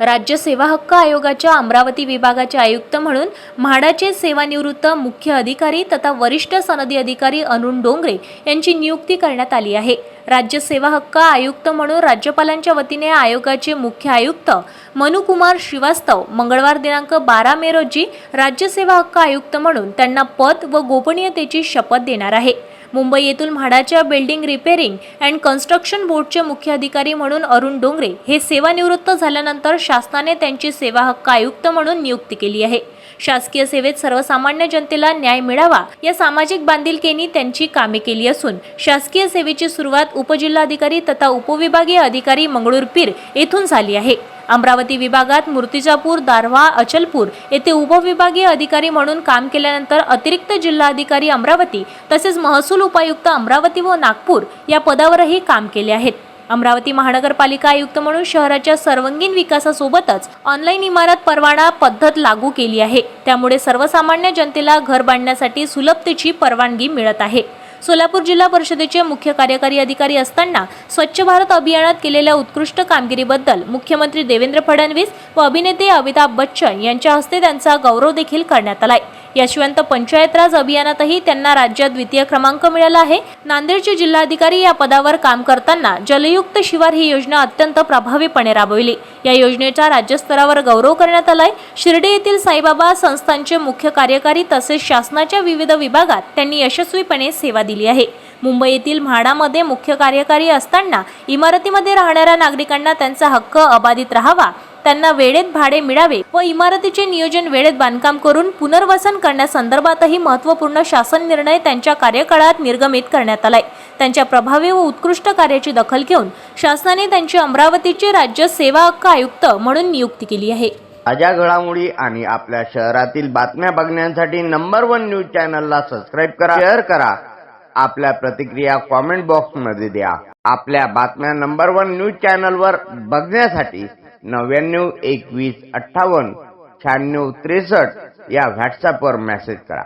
राज्य सेवा हक्क आयोगाच्या अमरावती विभागाचे आयुक्त म्हणून म्हाडाचे सेवानिवृत्त मुख्य अधिकारी तथा वरिष्ठ सनदी अधिकारी अरुण डोंगरे यांची नियुक्ती करण्यात आली आहे। राज्य सेवा हक्क आयुक्त म्हणून राज्यपालांच्या वतीने आयोगाचे मुख्य आयुक्त मनुकुमार श्रीवास्तव मंगळवार दिनांक 12 मे रोजी राज्य सेवा हक्क आयुक्त म्हणून त्यांना पद व गोपनीयतेची शपथ देणार आहे। मुंबई येथील म्हाडाच्या बिल्डिंग रिपेअरिंग अँड कन्स्ट्रक्शन बोर्डचे मुख्य अधिकारी म्हणून अरुण डोंगरे हे सेवानिवृत्त झाल्यानंतर शासनाने त्यांची सेवा हक्क आयुक्त म्हणून नियुक्ती केली आहे। शासकीय सेवेत सर्वसामान्य जनतेला न्याय मिळावा या सामाजिक बांधिलकीने त्यांची कामे केली असून शासकीय सेवेची सुरुवात उपजिल्हाधिकारी तथा उपविभागीय अधिकारी मंगळूरपीर येथून झाली आहे। अमरावती विभागात मूर्तिजापूर, दारव्हा, अचलपूर येथे उपविभागीय अधिकारी म्हणून काम केल्यानंतर अतिरिक्त जिल्हाधिकारी अमरावती तसेच महसूल उपायुक्त अमरावती व नागपूर या पदावरही काम केले आहेत। अमरावती महानगरपालिका आयुक्त म्हणून शहराच्या सर्वांगीण विकासासोबतच ऑनलाईन इमारत परवाना पद्धत लागू केली आहे। त्यामुळे सर्वसामान्य जनतेला घर बांधण्यासाठी सुलभतेची परवानगी मिळत आहे। सोलापूर जिल्हा परिषदेचे मुख्य कार्यकारी अधिकारी असताना स्वच्छ भारत अभियानात केलेल्या उत्कृष्ट कामगिरीबद्दल मुख्यमंत्री देवेंद्र फडणवीस व अभिनेते अमिताभ बच्चन यांच्या हस्ते त्यांचा गौरव देखील करण्यात आलाय। यशवंत पंचायत राज अभियानातही त्यांना राज्यात द्वितीय क्रमांक मिळाला आहे। नांदेडचे जिल्हाधिकारी या पदावर काम करताना जलयुक्त शिवार ही योजना अत्यंत प्रभावीपणे राबविली। या योजनेचा राज्यस्तरावर गौरव करण्यात आलाय। शिर्डी येथील साईबाबा संस्थानचे मुख्य कार्यकारी तसेच शासनाच्या विविध विभागात त्यांनी यशस्वीपणे सेवा दिली आहे। मुंबई येथील म्हाडामध्ये मुख्य कार्यकारी असताना इमारतीमध्ये राहणाऱ्या नागरिकांना त्यांचा हक्क अबाधित राहावा, त्यांना वेळेत भाडे मिळावे व इमारतीचे नियोजन वेळेत बांधकाम करून पुनर्वसन करण्यासंदर्भातही महत्त्वपूर्ण शासन निर्णय त्यांच्या कार्यकाळात निर्गमित करण्यात आलाय। त्यांच्या प्रभावी व उत्कृष्ट कार्याची दखल घेऊन शासनाने त्यांची अमरावतीचे राज्य सेवा हक्क आयुक्त म्हणून नियुक्ती केली आहे। ताज्या घडामोडी आणि आपल्या शहरातील बातम्या बघण्यासाठी नंबर 1 न्यूज चॅनलला सबस्क्राइब करा, शेअर करा, आपल्या प्रतिक्रिया कमेंट बॉक्स मध्ये द्या। आपल्या बातम्या नंबर 1 न्यूज चॅनलवर बघण्यासाठी 99 21 58 96 63 या व्हॉट्सअपवर मेसेज करा।